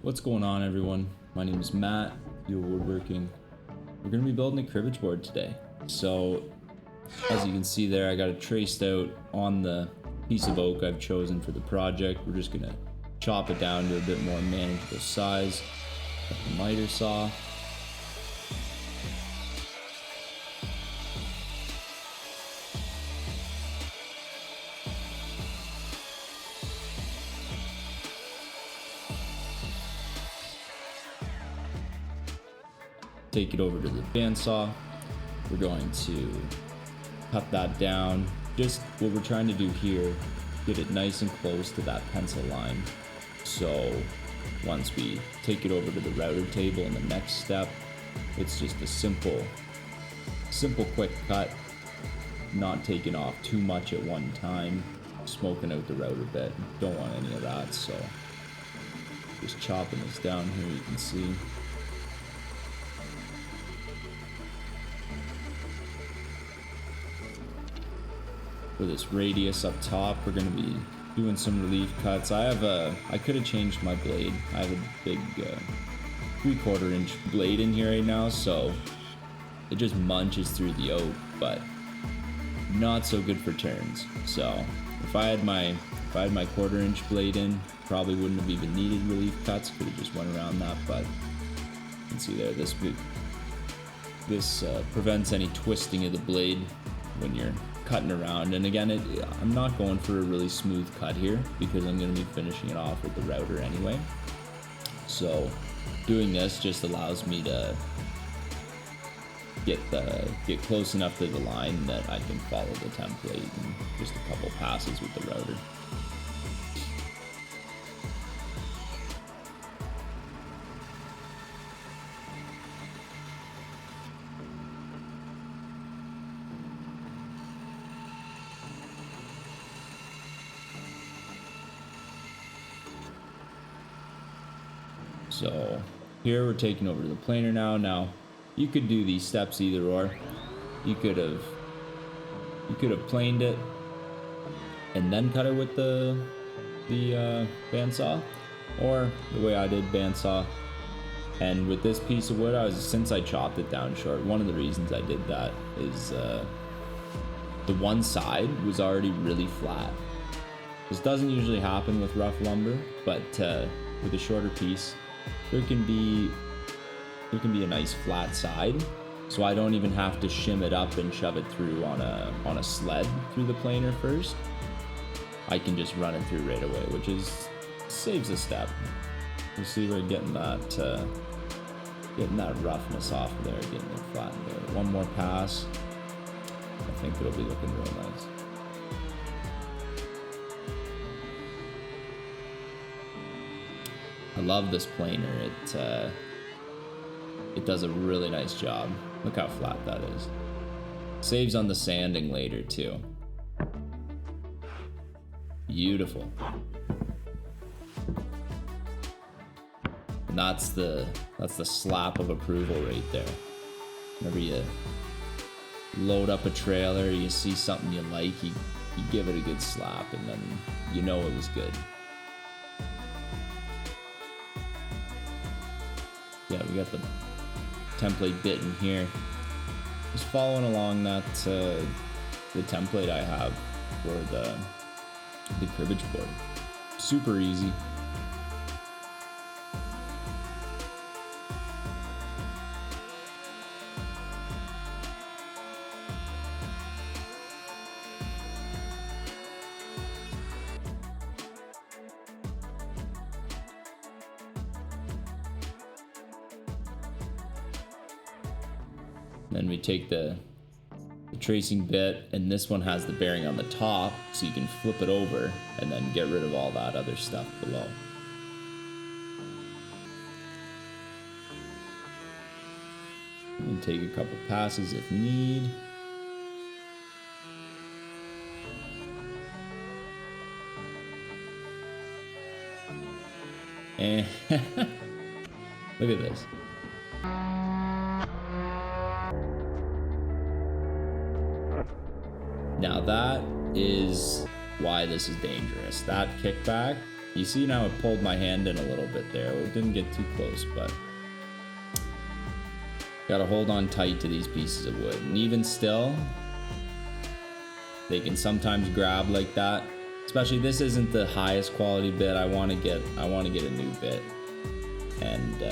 What's going on, everyone? My name is Matt, Woodworking. We're going to be building a cribbage board today. So, as you can see there, I got it traced out on the piece of oak I've chosen for the project. We're just going to chop it down to a bit more manageable size with the miter saw. Take it over to the bandsaw. We're going to cut that down. Just what we're trying to do here, get it nice and close to that pencil line. So once we take it over to the router table in the next step, it's just a simple quick cut, not taking off too much at one time, smoking out the router bit. Don't want any of that, so just chopping this down here, you can see. For this radius up top, we're going to be doing some relief cuts. I could have changed my blade. I have a big 3/4 inch blade in here right now, so it just munches through the oak, but not so good for turns. So if I had my 1/4 inch blade in, probably wouldn't have even needed relief cuts. Could have just went around that, but you can see there, this prevents any twisting of the blade when you're cutting around. And again, I'm not going for a really smooth cut here because I'm going to be finishing it off with the router anyway. So doing this just allows me to get close enough to the line that I can follow the template in just a couple passes with the router. So here we're taking over to the planer now. Now you could do these steps either or. You could have planed it and then cut it with the bandsaw, or the way I did, bandsaw. And with this piece of wood, since I chopped it down short, one of the reasons I did that is the one side was already really flat. This doesn't usually happen with rough lumber, but with a shorter piece, there can be a nice flat side, so I don't even have to shim it up and shove it through on a sled through the planer first. I can just run it through right away, which saves a step. You see we're getting that roughness off of there, getting it flattened there. One more pass. I think it'll be looking real nice. I love this planer. It does a really nice job. Look how flat that is. Saves on the sanding later too. Beautiful. And that's the slap of approval right there. Whenever you load up a trailer, you see something you like, you give it a good slap, and then you know it was good. Yeah, we got the template bit in here. Just following along that the template I have for the cribbage board. Super easy. Then we take the tracing bit, and this one has the bearing on the top, so you can flip it over and then get rid of all that other stuff below. And take a couple passes if need. And look at this. Now that is why this is dangerous. That kickback You see now it pulled my hand in a little bit there. It didn't get too close, but gotta hold on tight to these pieces of wood. And even still, they can sometimes grab like that. Especially this isn't the highest quality bit. I want to get a new bit, and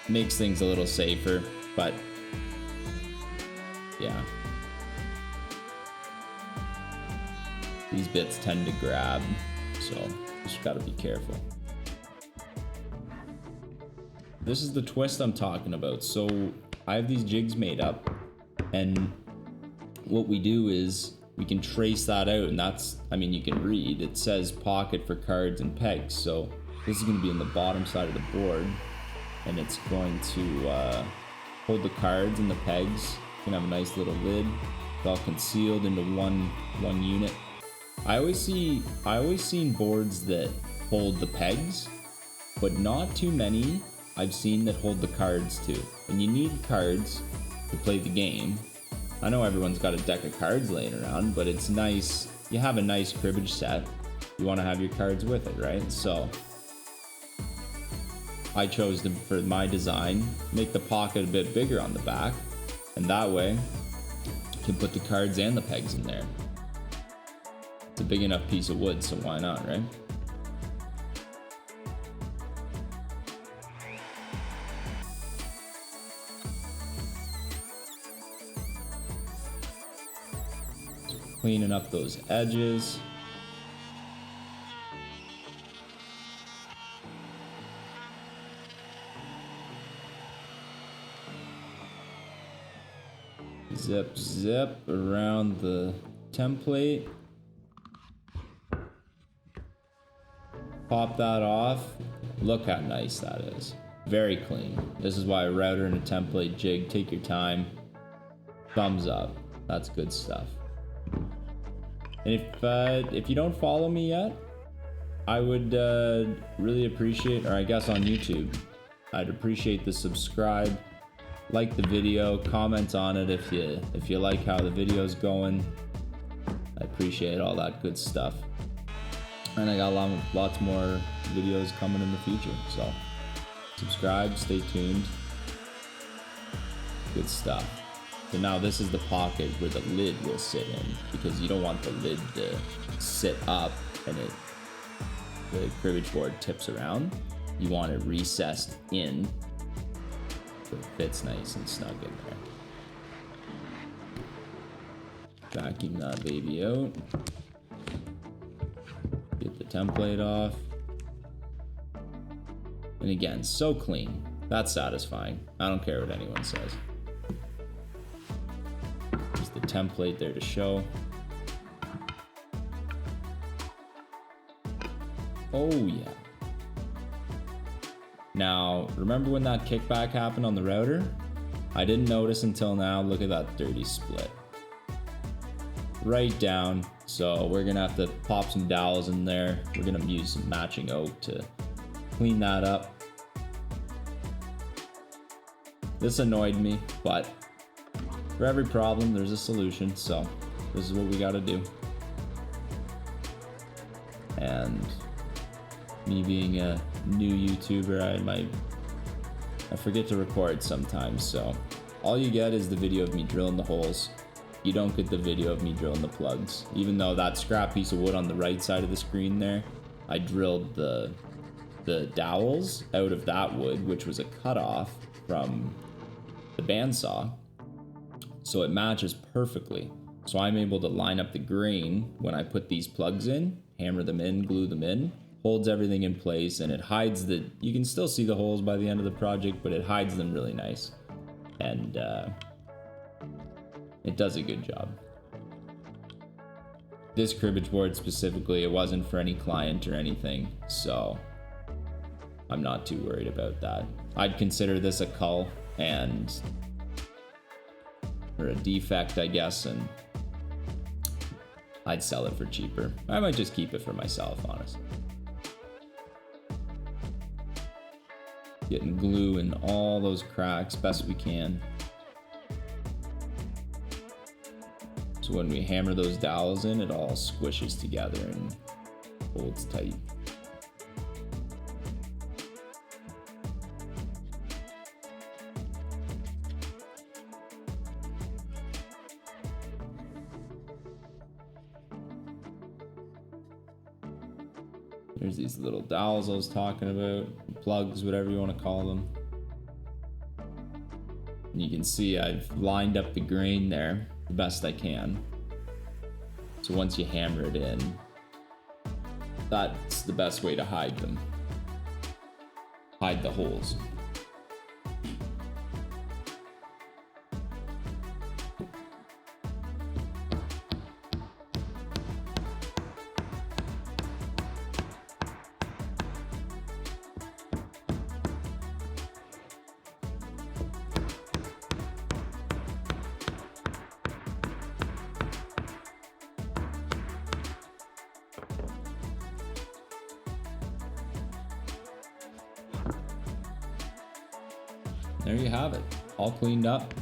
makes things a little safer. But yeah, these bits tend to grab, so just gotta be careful. This is the twist I'm talking about. So I have these jigs made up, and what we do is we can trace that out, and that's, I mean, you can read, it says pocket for cards and pegs. So this is going to be on the bottom side of the board, and it's going to hold the cards and the pegs. You can have a nice little lid. It's all concealed into one unit. I always seen boards that hold the pegs, but not too many I've seen that hold the cards too. And you need cards to play the game. I know everyone's got a deck of cards laying around, but it's nice. You have a nice cribbage set, you want to have your cards with it, right? So I chose to, for my design, make the pocket a bit bigger on the back, and that way you can put the cards and the pegs in there. It's a big enough piece of wood, so why not, right? Cleaning up those edges. Zip, zip around the template. Pop that off. Look how nice that is. Very clean. This is why a router and a template jig, take your time. Thumbs up. That's good stuff. And if you don't follow me yet, I would really appreciate, or I guess on YouTube, I'd appreciate the subscribe, like the video, comment on it if you like how the video's going. I appreciate all that good stuff. And I got lots more videos coming in the future, so subscribe, stay tuned. Good stuff. So now this is the pocket where the lid will sit in, because you don't want the lid to sit up and the cribbage board tips around. You want it recessed in so it fits nice and snug in there. Vacuum that baby out. Get the template off. And again, so clean. That's satisfying. I don't care what anyone says. The template there to show. Oh yeah. Now, remember when that kickback happened on the router? I didn't notice until now. Look at that dirty split. Right down. So we're gonna have to pop some dowels in there. We're gonna use some matching oak to clean that up. This annoyed me, but for every problem, there's a solution, so this is what we gotta do. And me being a new YouTuber, I forget to record sometimes, so all you get is the video of me drilling the holes. You don't get the video of me drilling the plugs. Even though that scrap piece of wood on the right side of the screen there, I drilled the dowels out of that wood, which was a cutoff from the bandsaw. So it matches perfectly. So I'm able to line up the grain when I put these plugs in, hammer them in, glue them in, holds everything in place, and it hides you can still see the holes by the end of the project, but it hides them really nice. And it does a good job. This cribbage board specifically, it wasn't for any client or anything, so I'm not too worried about that. I'd consider this a cull or a defect, I guess, and I'd sell it for cheaper. I might just keep it for myself, honestly. Getting glue in all those cracks best we can. So when we hammer those dowels in, it all squishes together and holds tight. There's these little dowels I was talking about, plugs, whatever you want to call them. And you can see I've lined up the grain there the best I can. So once you hammer it in, that's the best way to hide them. Hide the holes. There you have it, all cleaned up.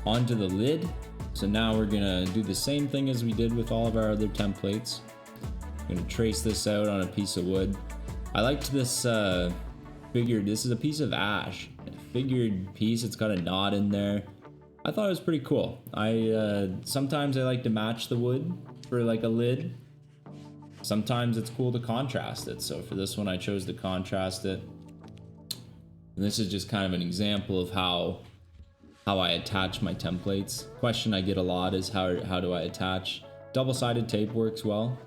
Onto the lid. So now we're gonna do the same thing as we did with all of our other templates. I'm gonna trace this out on a piece of wood. I liked this figured, this is a piece of ash. A figured piece, it's got a knot in there. I thought it was pretty cool. Sometimes I like to match the wood for like a lid. Sometimes it's cool to contrast it. So for this one, I chose to contrast it. And this is just kind of an example of how I attach my templates. Question I get a lot is how do I attach? Double-sided tape works well.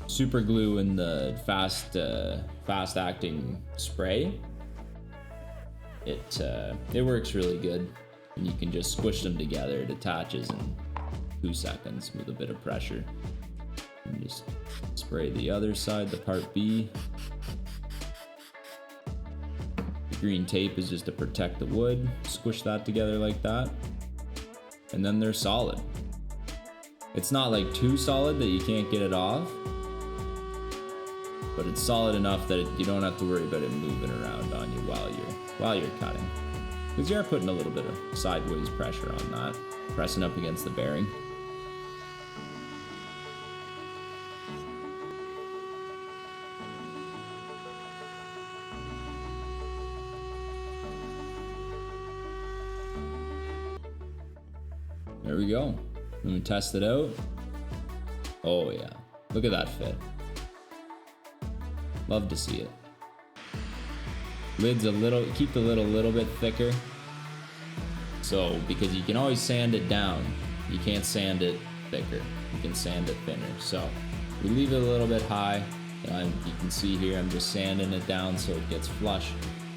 Super glue and the fast-acting spray. It works really good. And you can just squish them together. It attaches in 2 seconds with a bit of pressure. And just spray the other side, the part B. The green tape is just to protect the wood. Squish that together like that. And then they're solid. It's not like too solid that you can't get it off, but it's solid enough that you don't have to worry about it moving around on you while you're cutting. Because you are putting a little bit of sideways pressure on that, pressing up against the bearing. There we go. Let me test it out. Oh yeah, look at that fit. Love to see it. Lid's keep the lid a little bit thicker. So, because you can always sand it down. You can't sand it thicker. You can sand it thinner. So, we leave it a little bit high. You can see here, I'm just sanding it down so it gets flush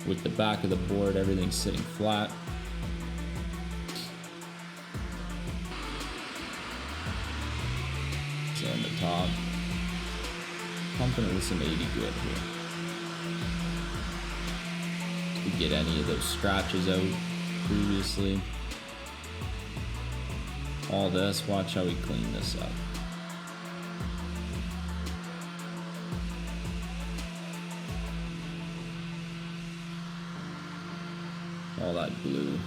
with the back of the board. Everything's sitting flat. Sand the top. Pumping it with some 80 grit here. To get any of those scratches out previously. All this, watch how we clean this up. All that glue.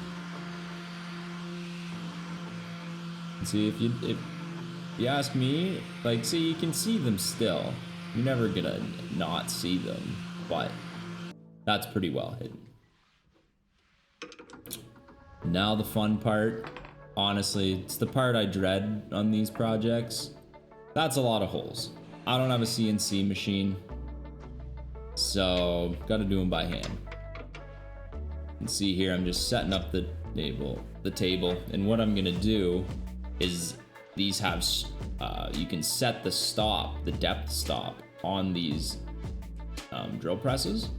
And see, if you ask me, like, see, you can see them still. You're never gonna not see them, but that's pretty well hidden. Now the fun part, honestly, it's the part I dread on these projects. That's a lot of holes. I don't have a CNC machine, so gotta do them by hand. You can see here, I'm just setting up the table, and what I'm gonna do is these have, you can set the depth stop on these drill presses.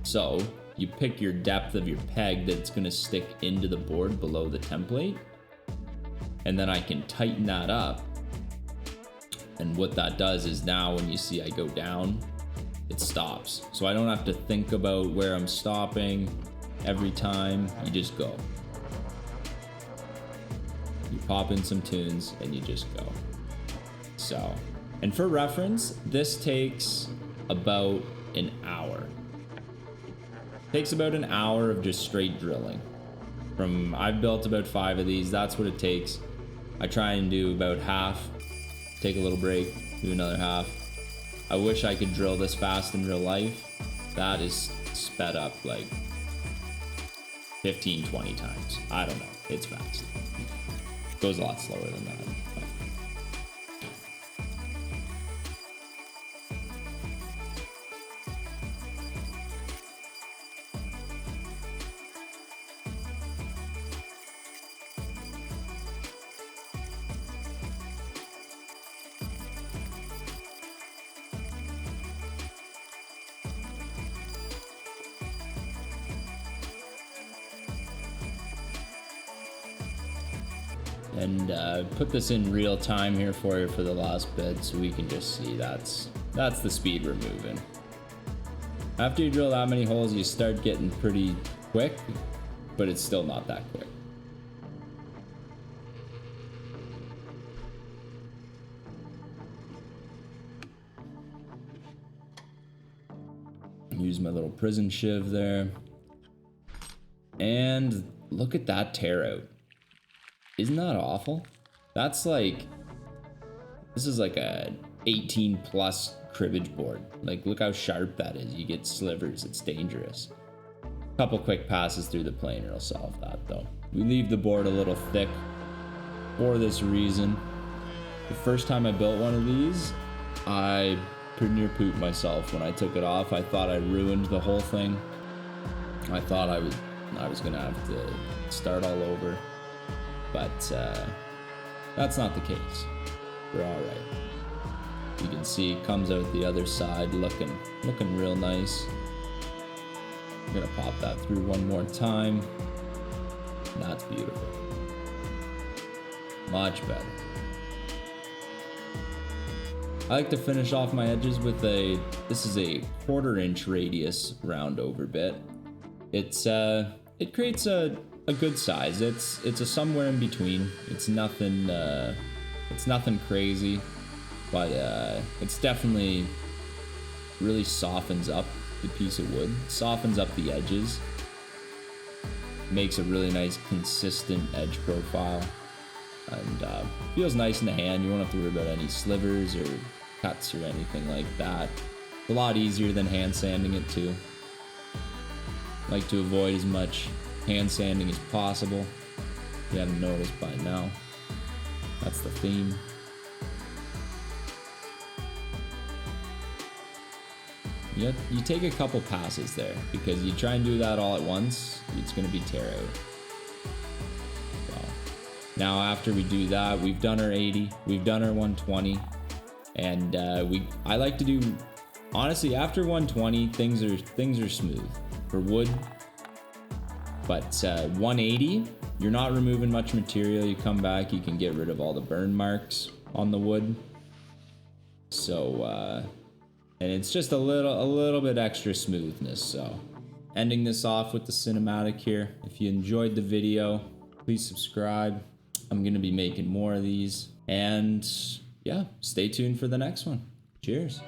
So you pick your depth of your peg that's gonna stick into the board below the template. And then I can tighten that up. And what that does is now when you see I go down, it stops. So I don't have to think about where I'm stopping every time, you just go. You pop in some tunes and you just go. So, and for reference, this takes about an hour. Takes about an hour of just straight drilling. I've built about 5 of these, that's what it takes. I try and do about half, take a little break, do another half. I wish I could drill this fast in real life. That is sped up like 15, 20 times. I don't know, it's fast. Goes a lot slower than that. But And put this in real time here for you for the last bit so we can just see that's the speed we're moving. After you drill that many holes, you start getting pretty quick, but it's still not that quick. Use my little prison shiv there. And look at that tear out. Isn't that awful? That's like, this is like a 18 plus cribbage board. Like, look how sharp that is. You get slivers, it's dangerous. Couple quick passes through the planer will solve that though. We leave the board a little thick for this reason. The first time I built one of these, I pretty near pooped myself when I took it off. I thought I ruined the whole thing. I thought I was gonna have to start all over, but that's not the case. We're all right. You can see it comes out the other side looking real nice. I'm gonna pop that through one more time. That's beautiful. Much better. I like to finish off my edges with this is a 1/4 inch radius round over bit. It creates a good size. It's a somewhere in between. It's nothing crazy, but it's definitely really softens up the piece of wood, softens up the edges, makes a really nice consistent edge profile, and feels nice in the hand. You won't have to worry about any slivers or cuts or anything like that. It's a lot easier than hand sanding it too. I like to avoid as much hand sanding as possible. If you haven't noticed by now, that's the theme. You take a couple passes there, because you try and do that all at once, it's going to be tear out. So, now after we do that, we've done our 80, we've done our 120, and I like to do, honestly, after 120, things are smooth for wood. But 180, you're not removing much material. You come back, you can get rid of all the burn marks on the wood. So, and it's just a little bit extra smoothness. So, ending this off with the cinematic here. If you enjoyed the video, please subscribe. I'm gonna be making more of these, and yeah, stay tuned for the next one. Cheers.